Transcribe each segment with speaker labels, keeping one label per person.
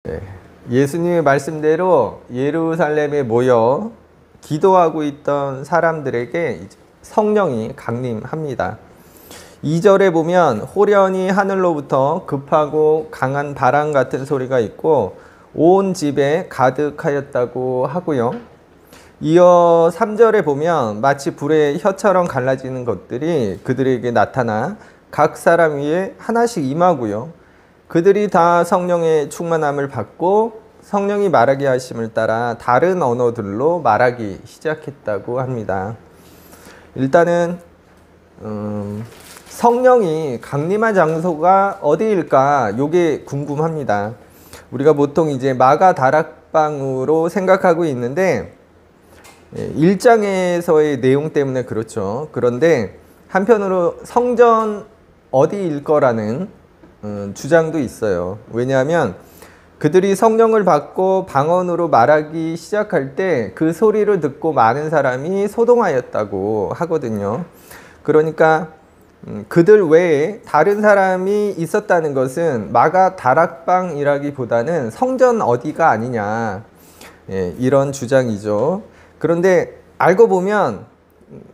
Speaker 1: 네. 예수님의 말씀대로 예루살렘에 모여 기도하고 있던 사람들에게 성령이 강림합니다. 2절에 보면 호련히 하늘로부터 급하고 강한 바람 같은 소리가 있고 온 집에 가득하였다고 하고요. 이어 3절에 보면 마치 불의 혀처럼 갈라지는 것들이 그들에게 나타나 각 사람 위에 하나씩 임하고요. 그들이 다 성령의 충만함을 받고 성령이 말하게 하심을 따라 다른 언어들로 말하기 시작했다고 합니다. 일단은 성령이 강림한 장소가 어디일까? 요게 궁금합니다. 우리가 보통 이제 마가 다락방으로 생각하고 있는데 1장에서의 내용 때문에 그렇죠. 그런데 한편으로 성전 어디일 거라는 주장도 있어요. 왜냐하면 그들이 성령을 받고 방언으로 말하기 시작할 때 그 소리를 듣고 많은 사람이 소동하였다고 하거든요. 그러니까 그들 외에 다른 사람이 있었다는 것은 마가 다락방이라기보다는 성전 어디가 아니냐, 이런 주장이죠. 그런데 알고 보면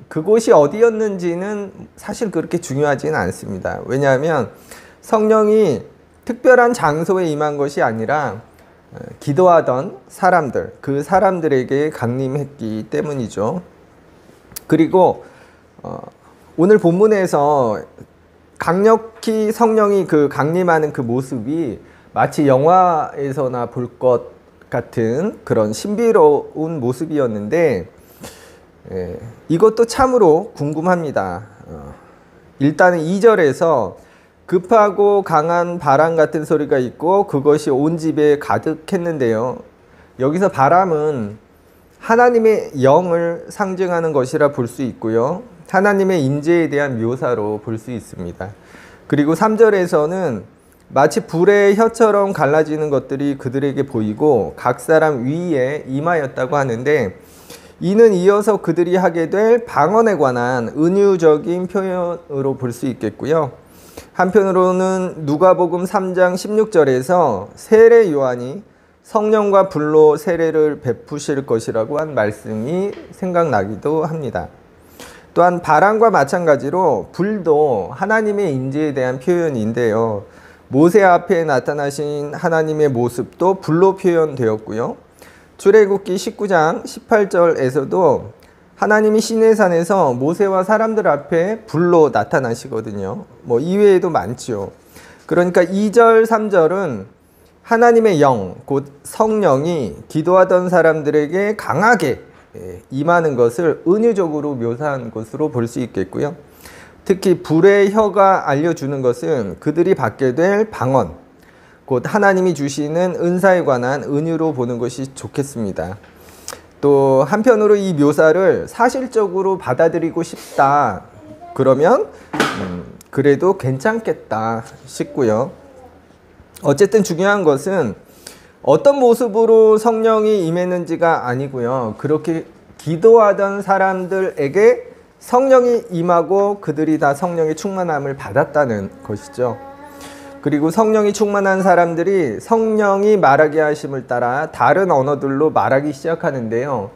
Speaker 1: 그곳이 어디였는지는 사실 그렇게 중요하지는 않습니다. 왜냐하면 성령이 특별한 장소에 임한 것이 아니라 기도하던 사람들, 그 사람들에게 강림했기 때문이죠. 그리고 오늘 본문에서 강력히 성령이 그 강림하는 그 모습이 마치 영화에서나 볼 것 같은 그런 신비로운 모습이었는데 이것도 참으로 궁금합니다. 일단은 2절에서 급하고 강한 바람 같은 소리가 있고 그것이 온 집에 가득했는데요. 여기서 바람은 하나님의 영을 상징하는 것이라 볼 수 있고요. 하나님의 임재에 대한 묘사로 볼 수 있습니다. 그리고 3절에서는 마치 불의 혀처럼 갈라지는 것들이 그들에게 보이고 각 사람 위에 임하였다고 하는데, 이는 이어서 그들이 하게 될 방언에 관한 은유적인 표현으로 볼 수 있겠고요. 한편으로는 누가복음 3장 16절에서 세례 요한이 성령과 불로 세례를 베푸실 것이라고 한 말씀이 생각나기도 합니다. 또한 바람과 마찬가지로 불도 하나님의 임재에 대한 표현인데요. 모세 앞에 나타나신 하나님의 모습도 불로 표현되었고요. 출애굽기 19장 18절에서도 하나님이 시내산에서 모세와 사람들 앞에 불로 나타나시거든요. 뭐 이외에도 많죠. 그러니까 2절, 3절은 하나님의 영, 곧 성령이 기도하던 사람들에게 강하게 임하는 것을 은유적으로 묘사한 것으로 볼 수 있겠고요. 특히 불의 혀가 알려주는 것은 그들이 받게 될 방언, 곧 하나님이 주시는 은사에 관한 은유로 보는 것이 좋겠습니다. 또 한편으로 이 묘사를 사실적으로 받아들이고 싶다 그러면 그래도 괜찮겠다 싶고요. 어쨌든 중요한 것은 어떤 모습으로 성령이 임했는지가 아니고요. 그렇게 기도하던 사람들에게 성령이 임하고 그들이 다 성령의 충만함을 받았다는 것이죠. 그리고 성령이 충만한 사람들이 성령이 말하게 하심을 따라 다른 언어들로 말하기 시작하는데요.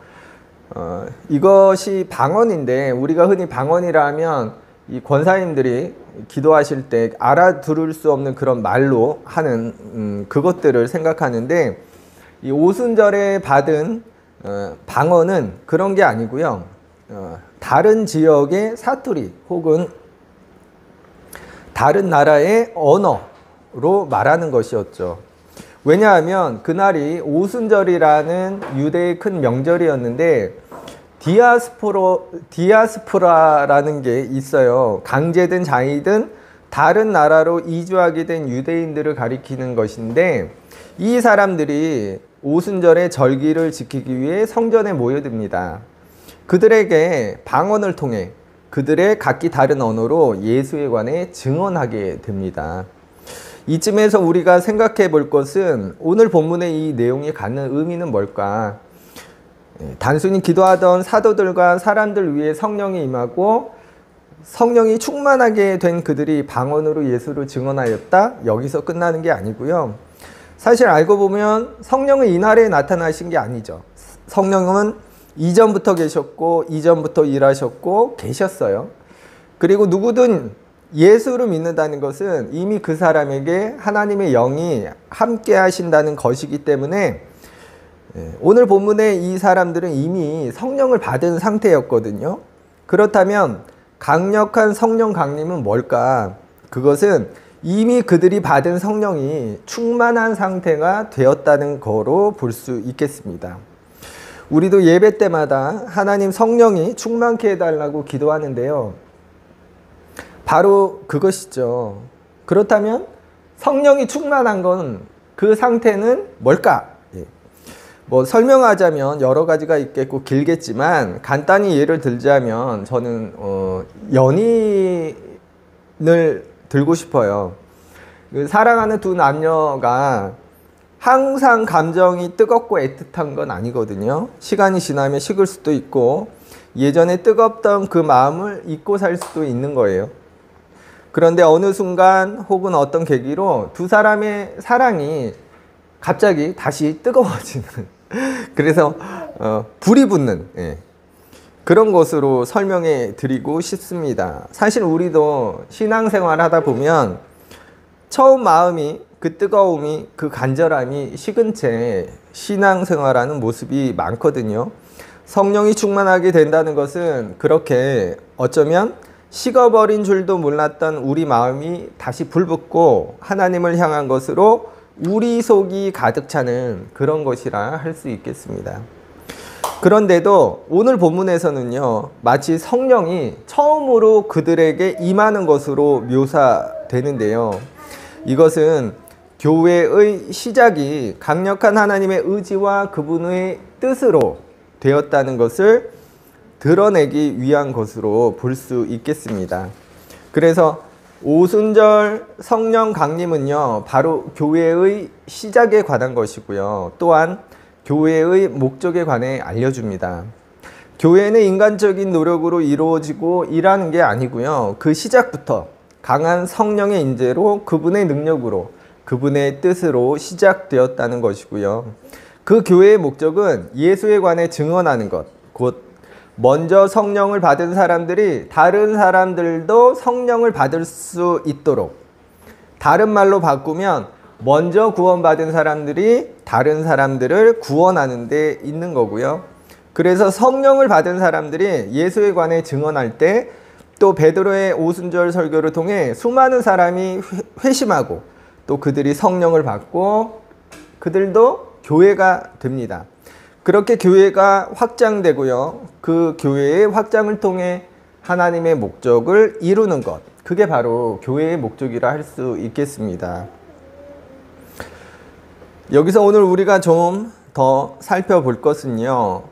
Speaker 1: 이것이 방언인데, 우리가 흔히 방언이라 하면 이 권사님들이 기도하실 때 알아들을 수 없는 그런 말로 하는 그것들을 생각하는데, 이 오순절에 받은 방언은 그런 게 아니고요. 다른 지역의 사투리 혹은 다른 나라의 언어로 말하는 것이었죠. 왜냐하면 그날이 오순절이라는 유대의 큰 명절이었는데 디아스포라라는 게 있어요. 강제든 자의든 다른 나라로 이주하게 된 유대인들을 가리키는 것인데, 이 사람들이 오순절의 절기를 지키기 위해 성전에 모여듭니다. 그들에게 방언을 통해 그들의 각기 다른 언어로 예수에 관해 증언하게 됩니다. 이쯤에서 우리가 생각해 볼 것은 오늘 본문의 이 내용이 갖는 의미는 뭘까? 단순히 기도하던 사도들과 사람들 위에 성령이 임하고 성령이 충만하게 된 그들이 방언으로 예수를 증언하였다? 여기서 끝나는 게 아니고요. 사실 알고 보면 성령은 이날에 나타나신 게 아니죠. 성령은 이전부터 계셨고 이전부터 일하셨고 계셨어요. 그리고 누구든 예수를 믿는다는 것은 이미 그 사람에게 하나님의 영이 함께 하신다는 것이기 때문에 오늘 본문의 이 사람들은 이미 성령을 받은 상태였거든요. 그렇다면 강력한 성령 강림은 뭘까? 그것은 이미 그들이 받은 성령이 충만한 상태가 되었다는 거로 볼 수 있겠습니다. 우리도 예배 때마다 하나님 성령이 충만케 해달라고 기도하는데요. 바로 그것이죠. 그렇다면 성령이 충만한 건 그 상태는 뭘까? 뭐 설명하자면 여러 가지가 있겠고 길겠지만 간단히 예를 들자면 저는 연인을 들고 싶어요. 사랑하는 두 남녀가 항상 감정이 뜨겁고 애틋한 건 아니거든요. 시간이 지나면 식을 수도 있고 예전에 뜨겁던 그 마음을 잊고 살 수도 있는 거예요. 그런데 어느 순간 혹은 어떤 계기로 두 사람의 사랑이 갑자기 다시 뜨거워지는 그래서 불이 붙는 그런 것으로 설명해 드리고 싶습니다. 사실 우리도 신앙생활 하다 보면 처음 마음이 그 뜨거움이 그 간절함이 식은 채 신앙생활하는 모습이 많거든요. 성령이 충만하게 된다는 것은 그렇게 어쩌면 식어버린 줄도 몰랐던 우리 마음이 다시 불붙고 하나님을 향한 것으로 우리 속이 가득 차는 그런 것이라 할 수 있겠습니다. 그런데도 오늘 본문에서는요, 마치 성령이 처음으로 그들에게 임하는 것으로 묘사되는데요. 이것은 교회의 시작이 강력한 하나님의 의지와 그분의 뜻으로 되었다는 것을 드러내기 위한 것으로 볼 수 있겠습니다. 그래서 오순절 성령 강림은요, 바로 교회의 시작에 관한 것이고요. 또한 교회의 목적에 관해 알려줍니다. 교회는 인간적인 노력으로 이루어지고 일하는 게 아니고요. 그 시작부터 강한 성령의 인재로 그분의 능력으로 그분의 뜻으로 시작되었다는 것이고요. 그 교회의 목적은 예수에 관해 증언하는 것, 곧 먼저 성령을 받은 사람들이 다른 사람들도 성령을 받을 수 있도록, 다른 말로 바꾸면 먼저 구원받은 사람들이 다른 사람들을 구원하는 데 있는 거고요. 그래서 성령을 받은 사람들이 예수에 관해 증언할 때 또 베드로의 오순절 설교를 통해 수많은 사람이 회심하고 또 그들이 성령을 받고 그들도 교회가 됩니다. 그렇게 교회가 확장되고요. 그 교회의 확장을 통해 하나님의 목적을 이루는 것, 그게 바로 교회의 목적이라 할 수 있겠습니다. 여기서 오늘 우리가 좀 더 살펴볼 것은요,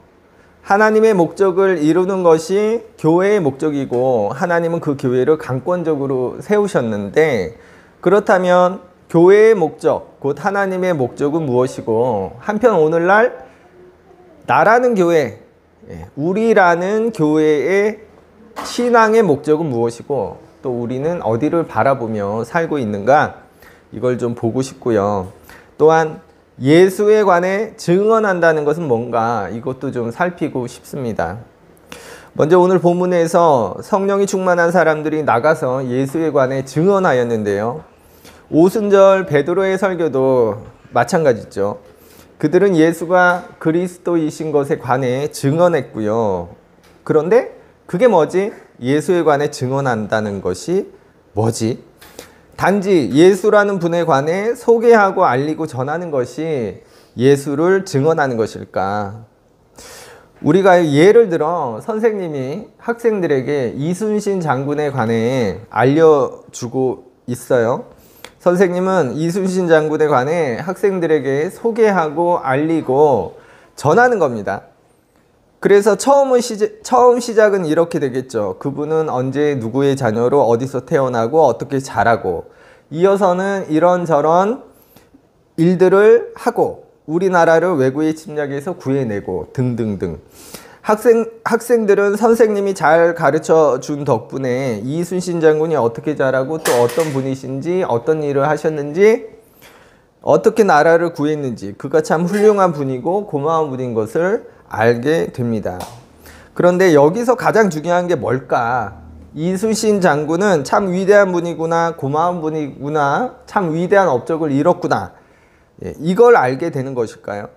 Speaker 1: 하나님의 목적을 이루는 것이 교회의 목적이고 하나님은 그 교회를 강권적으로 세우셨는데, 그렇다면 교회의 목적, 곧 하나님의 목적은 무엇이고, 한편 오늘날 나라는 교회, 우리라는 교회의 신앙의 목적은 무엇이고 또 우리는 어디를 바라보며 살고 있는가, 이걸 좀 보고 싶고요. 또한 예수에 관해 증언한다는 것은 뭔가, 이것도 좀 살피고 싶습니다. 먼저 오늘 본문에서 성령이 충만한 사람들이 나가서 예수에 관해 증언하였는데요. 오순절 베드로의 설교도 마찬가지죠. 그들은 예수가 그리스도이신 것에 관해 증언했고요. 그런데 그게 뭐지? 예수에 관해 증언한다는 것이 뭐지? 단지 예수라는 분에 관해 소개하고 알리고 전하는 것이 예수를 증언하는 것일까? 우리가 예를 들어 선생님이 학생들에게 이순신 장군에 관해 알려주고 있어요. 선생님은 이순신 장군에 관해 학생들에게 소개하고 알리고 전하는 겁니다. 그래서 처음 시작은 이렇게 되겠죠. 그분은 언제 누구의 자녀로 어디서 태어나고 어떻게 자라고, 이어서는 이런저런 일들을 하고 우리나라를 외구의 침략에서 구해내고 등등등. 학생들은 선생님이 잘 가르쳐 준 덕분에 이순신 장군이 어떻게 자라고 또 어떤 분이신지 어떤 일을 하셨는지 어떻게 나라를 구했는지, 그가 참 훌륭한 분이고 고마운 분인 것을 알게 됩니다. 그런데 여기서 가장 중요한 게 뭘까? 이순신 장군은 참 위대한 분이구나, 고마운 분이구나, 참 위대한 업적을 이뤘구나. 이걸 알게 되는 것일까요?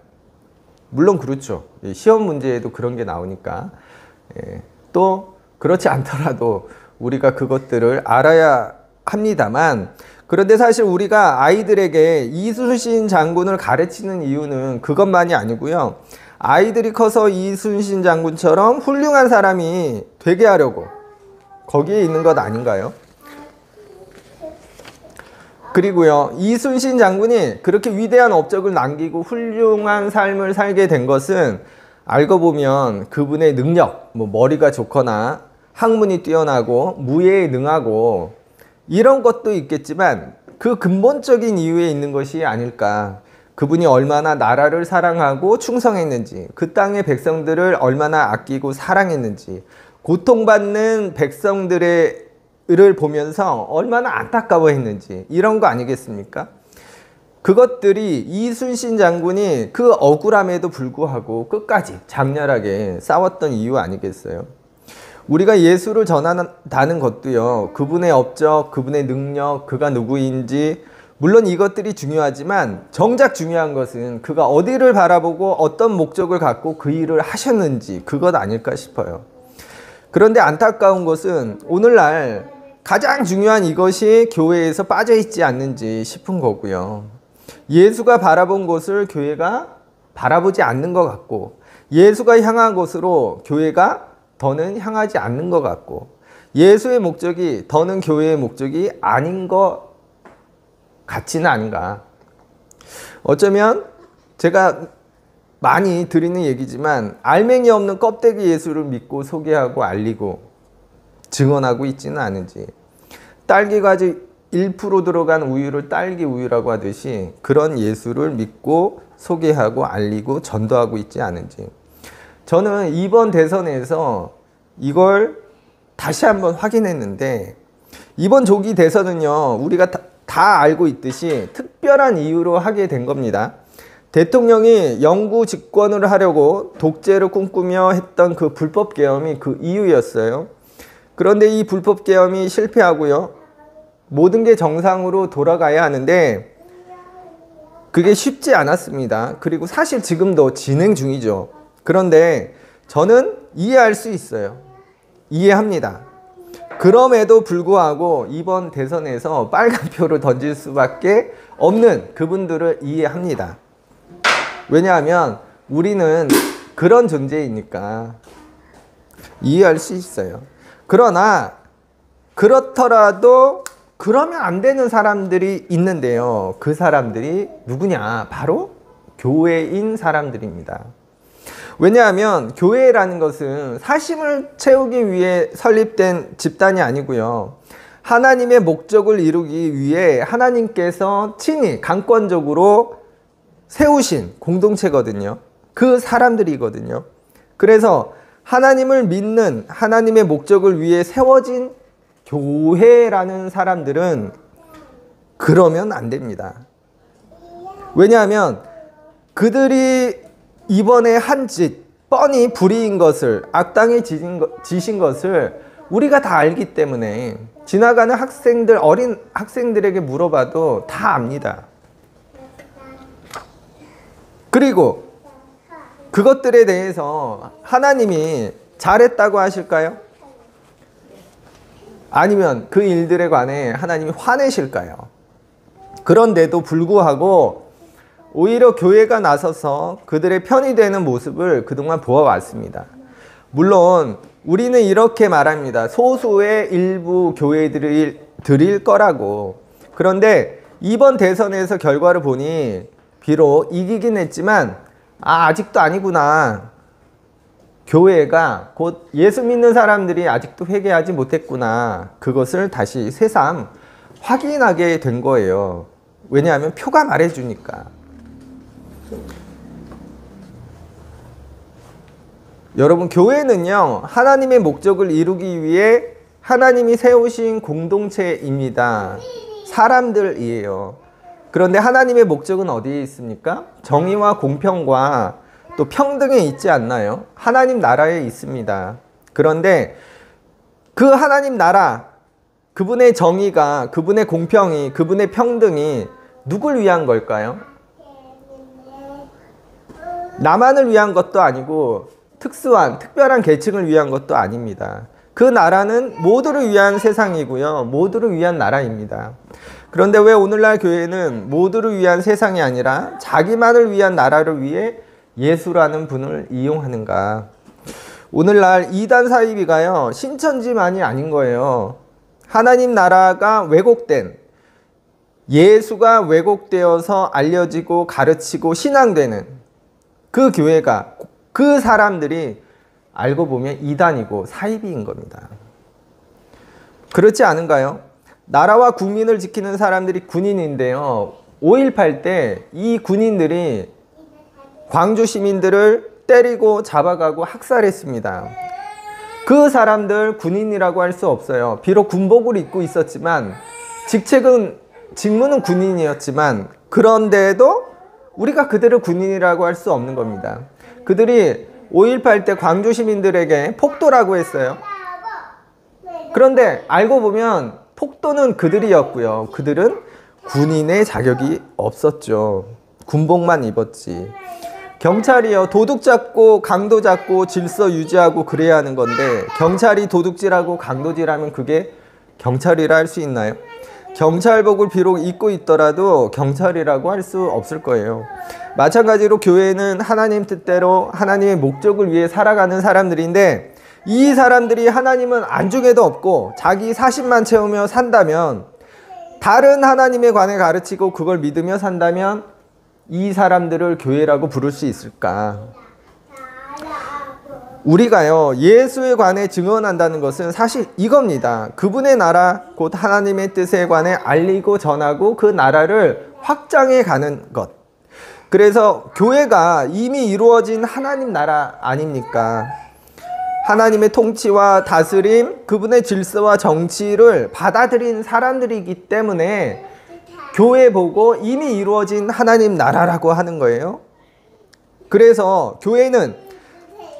Speaker 1: 물론 그렇죠. 시험 문제에도 그런 게 나오니까. 또 그렇지 않더라도 우리가 그것들을 알아야 합니다만, 그런데 사실 우리가 아이들에게 이순신 장군을 가르치는 이유는 그것만이 아니고요. 아이들이 커서 이순신 장군처럼 훌륭한 사람이 되게 하려고 거기에 있는 것 아닌가요? 그리고요, 이순신 장군이 그렇게 위대한 업적을 남기고 훌륭한 삶을 살게 된 것은 알고 보면 그분의 능력, 머리가 좋거나 학문이 뛰어나고 무예에 능하고 이런 것도 있겠지만 그 근본적인 이유에 있는 것이 아닐까. 그분이 얼마나 나라를 사랑하고 충성했는지, 그 땅의 백성들을 얼마나 아끼고 사랑했는지, 고통받는 백성들을 보면서 얼마나 안타까워했는지, 이런 거 아니겠습니까? 그것들이 이순신 장군이 그 억울함에도 불구하고 끝까지 장렬하게 싸웠던 이유 아니겠어요? 우리가 예수를 전한다는 것도요, 그분의 업적, 그분의 능력, 그가 누구인지, 물론 이것들이 중요하지만 정작 중요한 것은 그가 어디를 바라보고 어떤 목적을 갖고 그 일을 하셨는지, 그것 아닐까 싶어요. 그런데 안타까운 것은 오늘날 가장 중요한 이것이 교회에서 빠져 있지 않는지 싶은 거고요. 예수가 바라본 곳을 교회가 바라보지 않는 것 같고, 예수가 향한 곳으로 교회가 더는 향하지 않는 것 같고, 예수의 목적이 더는 교회의 목적이 아닌 것 같지는 않은가. 어쩌면 제가 많이 드리는 얘기지만 알맹이 없는 껍데기 예수를 믿고 소개하고 알리고 증언하고 있지는 않은지, 딸기가지 1% 들어간 우유를 딸기 우유라고 하듯이 그런 예수를 믿고 소개하고 알리고 전도하고 있지 않은지, 저는 이번 대선에서 이걸 다시 한번 확인했는데, 이번 조기 대선은요, 우리가 다 알고 있듯이 특별한 이유로 하게 된 겁니다. 대통령이 영구 집권을 하려고 독재를 꿈꾸며 했던 그 불법 계엄이 그 이유였어요. 그런데 이 불법 계엄이 실패하고요, 모든 게 정상으로 돌아가야 하는데 그게 쉽지 않았습니다. 그리고 사실 지금도 진행 중이죠. 그런데 저는 이해할 수 있어요. 이해합니다. 그럼에도 불구하고 이번 대선에서 빨간표를 던질 수밖에 없는 그분들을 이해합니다. 왜냐하면 우리는 그런 존재이니까 이해할 수 있어요. 그러나 그렇더라도 그러면 안 되는 사람들이 있는데요. 그 사람들이 누구냐? 바로 교회인 사람들입니다. 왜냐하면 교회라는 것은 사심을 채우기 위해 설립된 집단이 아니고요, 하나님의 목적을 이루기 위해 하나님께서 친히 강권적으로 세우신 공동체거든요. 그 사람들이거든요. 그래서 하나님을 믿는 하나님의 목적을 위해 세워진 교회라는 사람들은 그러면 안 됩니다. 왜냐하면 그들이 이번에 한 짓, 뻔히 불의인 것을, 악당이 지신 것을 우리가 다 알기 때문에 지나가는 학생들, 어린 학생들에게 물어봐도 다 압니다. 그리고 그것들에 대해서 하나님이 잘했다고 하실까요? 아니면 그 일들에 관해 하나님이 화내실까요? 그런데도 불구하고 오히려 교회가 나서서 그들의 편이 되는 모습을 그동안 보아왔습니다. 물론 우리는 이렇게 말합니다. 소수의 일부 교회들일 거라고. 그런데 이번 대선에서 결과를 보니 비록 이기긴 했지만 아직도 아니구나. 교회가 곧 예수 믿는 사람들이 아직도 회개하지 못했구나. 그것을 다시 새삼 확인하게 된 거예요. 왜냐하면 표가 말해주니까. 여러분, 교회는요, 하나님의 목적을 이루기 위해 하나님이 세우신 공동체입니다. 사람들이에요. 그런데 하나님의 목적은 어디에 있습니까? 정의와 공평과 또 평등에 있지 않나요? 하나님 나라에 있습니다. 그런데 그 하나님 나라, 그분의 정의가, 그분의 공평이, 그분의 평등이 누굴 위한 걸까요? 나만을 위한 것도 아니고 특별한 계층을 위한 것도 아닙니다. 그 나라는 모두를 위한 세상이고요. 모두를 위한 나라입니다. 그런데 왜 오늘날 교회는 모두를 위한 세상이 아니라 자기만을 위한 나라를 위해 예수라는 분을 이용하는가? 오늘날 이단 사이비가요, 신천지만이 아닌 거예요. 하나님 나라가 왜곡된, 예수가 왜곡되어서 알려지고 가르치고 신앙되는 그 교회가, 그 사람들이 알고 보면 이단이고 사이비인 겁니다. 그렇지 않은가요? 나라와 국민을 지키는 사람들이 군인인데요. 5.18 때 이 군인들이 광주 시민들을 때리고 잡아가고 학살했습니다. 그 사람들 군인이라고 할 수 없어요. 비록 군복을 입고 있었지만, 직무는 군인이었지만, 그런데도 우리가 그들을 군인이라고 할 수 없는 겁니다. 그들이 5.18 때 광주 시민들에게 폭도라고 했어요. 그런데 알고 보면 폭도는 그들이었고요. 그들은 군인의 자격이 없었죠. 군복만 입었지. 경찰이요, 도둑 잡고 강도 잡고 질서 유지하고 그래야 하는 건데, 경찰이 도둑질하고 강도질하면 그게 경찰이라 할 수 있나요? 경찰복을 비록 입고 있더라도 경찰이라고 할 수 없을 거예요. 마찬가지로 교회는 하나님 뜻대로 하나님의 목적을 위해 살아가는 사람들인데, 이 사람들이 하나님은 안중에도 없고 자기 사심만 채우며 산다면, 다른 하나님에 관해 가르치고 그걸 믿으며 산다면 이 사람들을 교회라고 부를 수 있을까? 우리가요, 예수에 관해 증언한다는 것은 사실 이겁니다. 그분의 나라, 곧 하나님의 뜻에 관해 알리고 전하고 그 나라를 확장해 가는 것. 그래서 교회가 이미 이루어진 하나님 나라 아닙니까? 하나님의 통치와 다스림, 그분의 질서와 정치를 받아들인 사람들이기 때문에 교회 보고 이미 이루어진 하나님 나라라고 하는 거예요. 그래서 교회는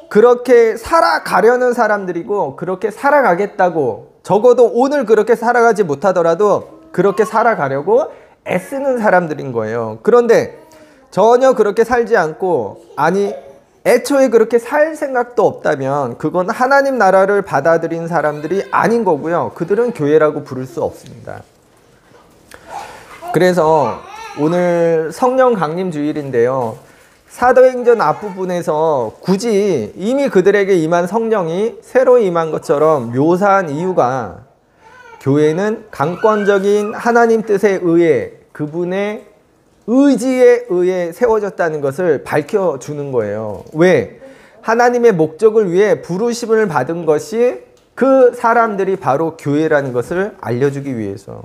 Speaker 1: 그렇게 살아가려는 사람들이고, 그렇게 살아가겠다고, 적어도 오늘 그렇게 살아가지 못하더라도 그렇게 살아가려고 애쓰는 사람들인 거예요. 그런데 전혀 그렇게 살지 않고, 아니 애초에 그렇게 살 생각도 없다면 그건 하나님 나라를 받아들인 사람들이 아닌 거고요. 그들은 교회라고 부를 수 없습니다. 그래서 오늘 성령 강림 주일인데요, 사도행전 앞부분에서 굳이 이미 그들에게 임한 성령이 새로 임한 것처럼 묘사한 이유가, 교회는 강권적인 하나님 뜻에 의해, 그분의 의지에 의해 세워졌다는 것을 밝혀주는 거예요. 왜? 하나님의 목적을 위해 부르심을 받은 것이 그 사람들이 바로 교회라는 것을 알려주기 위해서.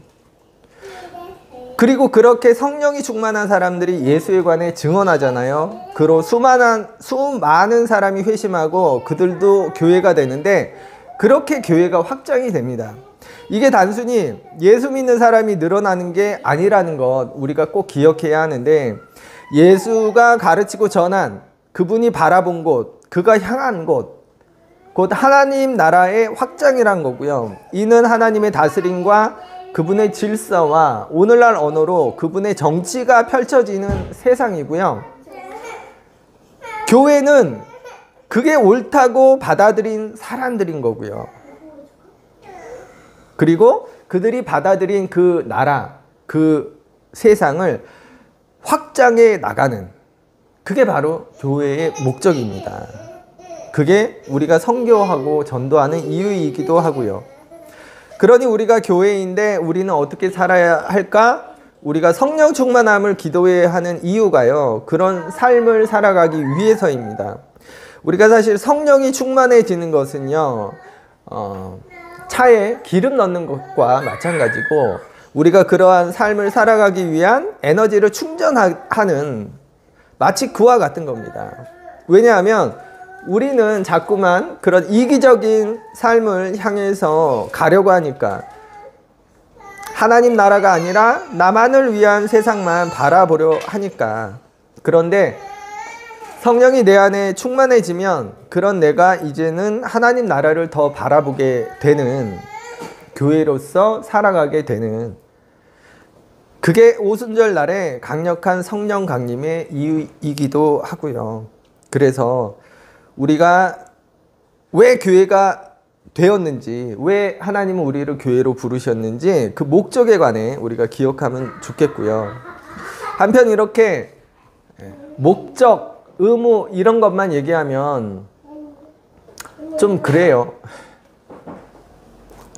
Speaker 1: 그리고 그렇게 성령이 충만한 사람들이 예수에 관해 증언하잖아요. 그로 수많은 사람이 회심하고 그들도 교회가 되는데, 그렇게 교회가 확장이 됩니다. 이게 단순히 예수 믿는 사람이 늘어나는 게 아니라는 것 우리가 꼭 기억해야 하는데, 예수가 가르치고 전한, 그분이 바라본 곳, 그가 향한 곳, 곧 하나님 나라의 확장이란 거고요. 이는 하나님의 다스림과 그분의 질서와 오늘날 언어로 그분의 정치가 펼쳐지는 세상이고요. 교회는 그게 옳다고 받아들인 사람들인 거고요. 그리고 그들이 받아들인 그 나라, 그 세상을 확장해 나가는, 그게 바로 교회의 목적입니다. 그게 우리가 선교하고 전도하는 이유이기도 하고요. 그러니 우리가 교회인데 우리는 어떻게 살아야 할까? 우리가 성령 충만함을 기도해야 하는 이유가요, 그런 삶을 살아가기 위해서입니다. 우리가 사실 성령이 충만해지는 것은요, 차에 기름 넣는 것과 마찬가지고, 우리가 그러한 삶을 살아가기 위한 에너지를 충전하는, 마치 그와 같은 겁니다. 왜냐하면 우리는 자꾸만 그런 이기적인 삶을 향해서 가려고 하니까, 하나님 나라가 아니라 나만을 위한 세상만 바라보려 하니까. 그런데 성령이 내 안에 충만해지면 그런 내가 이제는 하나님 나라를 더 바라보게 되는, 교회로서 살아가게 되는, 그게 오순절 날에 강력한 성령 강림의 이유이기도 하고요. 그래서 우리가 왜 교회가 되었는지, 왜 하나님은 우리를 교회로 부르셨는지 그 목적에 관해 우리가 기억하면 좋겠고요. 한편 이렇게 목적, 의무 이런 것만 얘기하면 좀 그래요.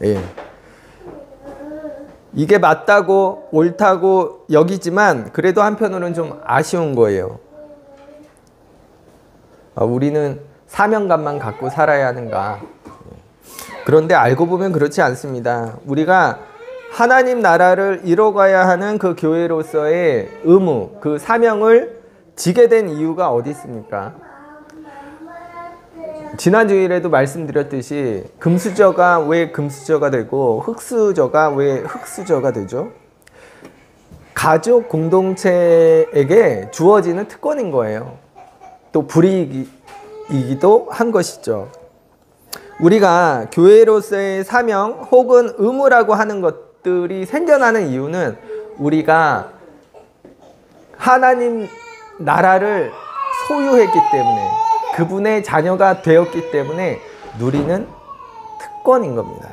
Speaker 1: 예. 이게 맞다고 옳다고 여기지만 그래도 한편으로는 좀 아쉬운 거예요. 우리는 사명감만 갖고 살아야 하는가. 그런데 알고 보면 그렇지 않습니다. 우리가 하나님 나라를 이뤄가야 하는 그 교회로서의 의무, 그 사명을 지게 된 이유가 어디 있습니까? 지난 주일에도 말씀드렸듯이 금수저가 왜 금수저가 되고 흙수저가 왜 흙수저가 되죠? 가족 공동체에게 주어지는 특권인 거예요. 또 불이익이기도 한 것이죠. 우리가 교회로서의 사명 혹은 의무라고 하는 것들이 생겨나는 이유는 우리가 하나님 나라를 소유했기 때문에, 그분의 자녀가 되었기 때문에 누리는 특권인 겁니다.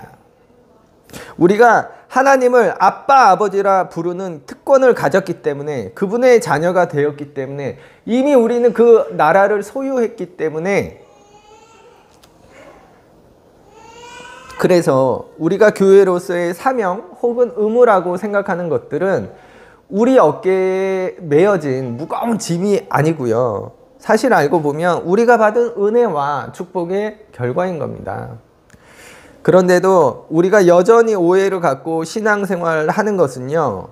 Speaker 1: 우리가 하나님을 아빠, 아버지라 부르는 특권을 가졌기 때문에, 그분의 자녀가 되었기 때문에, 이미 우리는 그 나라를 소유했기 때문에, 그래서 우리가 교회로서의 사명 혹은 의무라고 생각하는 것들은 우리 어깨에 메어진 무거운 짐이 아니고요. 사실 알고 보면 우리가 받은 은혜와 축복의 결과인 겁니다. 그런데도 우리가 여전히 오해를 갖고 신앙생활을 하는 것은요,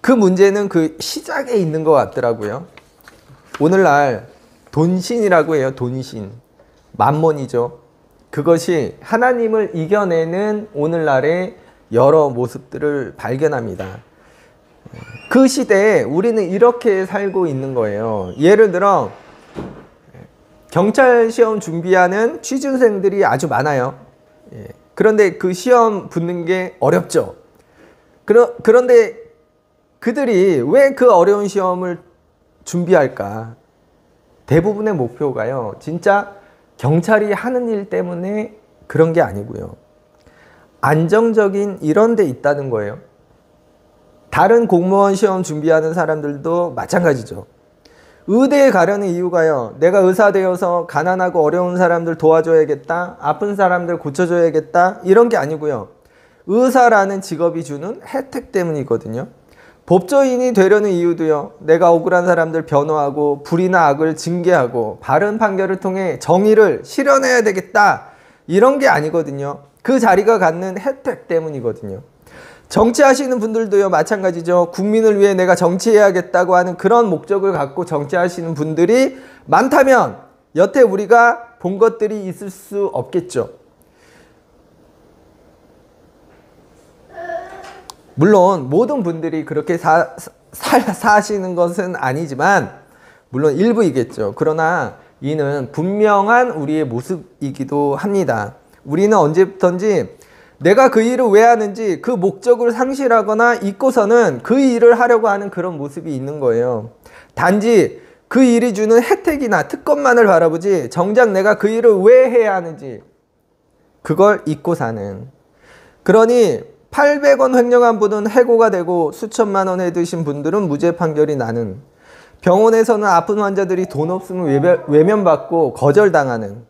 Speaker 1: 그 문제는 그 시작에 있는 것 같더라고요. 오늘날 돈신이라고 해요. 돈신. 만몬이죠. 그것이 하나님을 이겨내는 오늘날의 여러 모습들을 발견합니다. 그 시대에 우리는 이렇게 살고 있는 거예요. 예를 들어 경찰 시험 준비하는 취준생들이 아주 많아요. 그런데 그 시험 붙는 게 어렵죠. 그런데 그들이 왜 그 어려운 시험을 준비할까? 대부분의 목표가요, 진짜 경찰이 하는 일 때문에 그런 게 아니고요, 안정적인 이런 데 있다는 거예요. 다른 공무원 시험 준비하는 사람들도 마찬가지죠. 의대에 가려는 이유가요, 내가 의사 되어서 가난하고 어려운 사람들 도와줘야겠다, 아픈 사람들 고쳐줘야겠다, 이런 게 아니고요, 의사라는 직업이 주는 혜택 때문이거든요. 법조인이 되려는 이유도요, 내가 억울한 사람들 변호하고 불의나 악을 징계하고 바른 판결을 통해 정의를 실현해야 되겠다, 이런 게 아니거든요. 그 자리가 갖는 혜택 때문이거든요. 정치하시는 분들도요, 마찬가지죠. 국민을 위해 내가 정치해야겠다고 하는 그런 목적을 갖고 정치하시는 분들이 많다면 여태 우리가 본 것들이 있을 수 없겠죠. 물론 모든 분들이 그렇게 사시는 것은 아니지만, 물론 일부이겠죠. 그러나 이는 분명한 우리의 모습이기도 합니다. 우리는 언제부턴지 내가 그 일을 왜 하는지 그 목적을 상실하거나 잊고서는 그 일을 하려고 하는 그런 모습이 있는 거예요. 단지 그 일이 주는 혜택이나 특권만을 바라보지 정작 내가 그 일을 왜 해야 하는지 그걸 잊고 사는. 그러니 800원 횡령한 분은 해고가 되고 수천만 원 해드신 분들은 무죄 판결이 나는, 병원에서는 아픈 환자들이 돈 없으면 외면받고 거절당하는,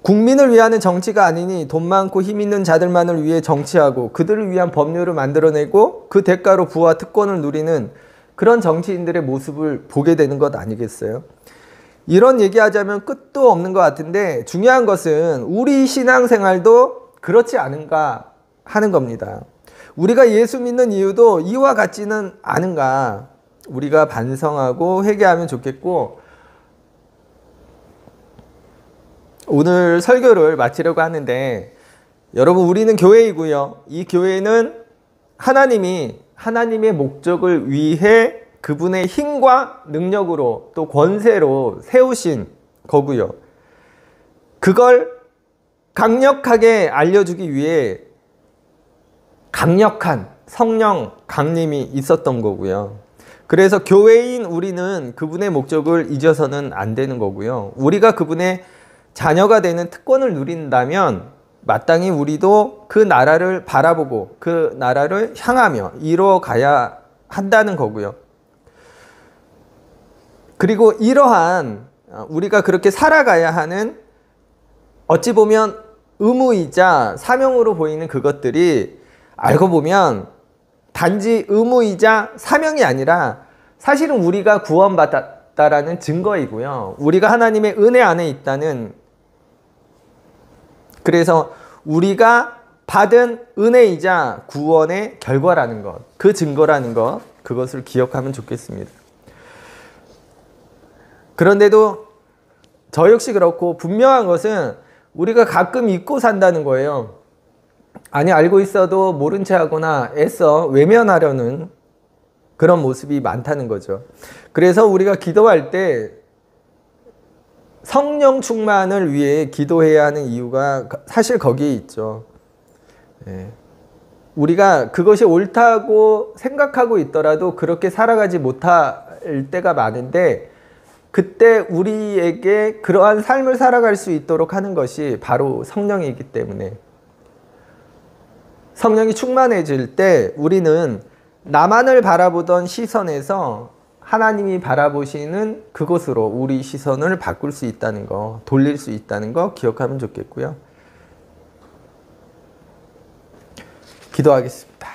Speaker 1: 국민을 위하는 정치가 아니니 돈 많고 힘 있는 자들만을 위해 정치하고 그들을 위한 법률을 만들어내고 그 대가로 부와 특권을 누리는 그런 정치인들의 모습을 보게 되는 것 아니겠어요? 이런 얘기하자면 끝도 없는 것 같은데, 중요한 것은 우리 신앙생활도 그렇지 않은가 하는 겁니다. 우리가 예수 믿는 이유도 이와 같지는 않은가, 우리가 반성하고 회개하면 좋겠고, 오늘 설교를 마치려고 하는데, 여러분, 우리는 교회이고요, 이 교회는 하나님이 하나님의 목적을 위해 그분의 힘과 능력으로 또 권세로 세우신 거고요. 그걸 강력하게 알려주기 위해 강력한 성령 강림이 있었던 거고요. 그래서 교회인 우리는 그분의 목적을 잊어서는 안 되는 거고요. 우리가 그분의 자녀가 되는 특권을 누린다면 마땅히 우리도 그 나라를 바라보고 그 나라를 향하며 이루어가야 한다는 거고요. 그리고 이러한 우리가 그렇게 살아가야 하는 어찌 보면 의무이자 사명으로 보이는 그것들이 알고 보면 단지 의무이자 사명이 아니라 사실은 우리가 구원받았다라는 증거이고요. 우리가 하나님의 은혜 안에 있다는, 그래서 우리가 받은 은혜이자 구원의 결과라는 것, 그 증거라는 것, 그것을 기억하면 좋겠습니다. 그런데도 저 역시 그렇고 분명한 것은 우리가 가끔 잊고 산다는 거예요. 아니, 알고 있어도 모른 채 하거나 애써 외면하려는 그런 모습이 많다는 거죠. 그래서 우리가 기도할 때 성령 충만을 위해 기도해야 하는 이유가 사실 거기에 있죠. 우리가 그것이 옳다고 생각하고 있더라도 그렇게 살아가지 못할 때가 많은데, 그때 우리에게 그러한 삶을 살아갈 수 있도록 하는 것이 바로 성령이기 때문에, 성령이 충만해질 때 우리는 나만을 바라보던 시선에서 하나님이 바라보시는 그곳으로 우리 시선을 바꿀 수 있다는 거, 돌릴 수 있다는 거 기억하면 좋겠고요. 기도하겠습니다.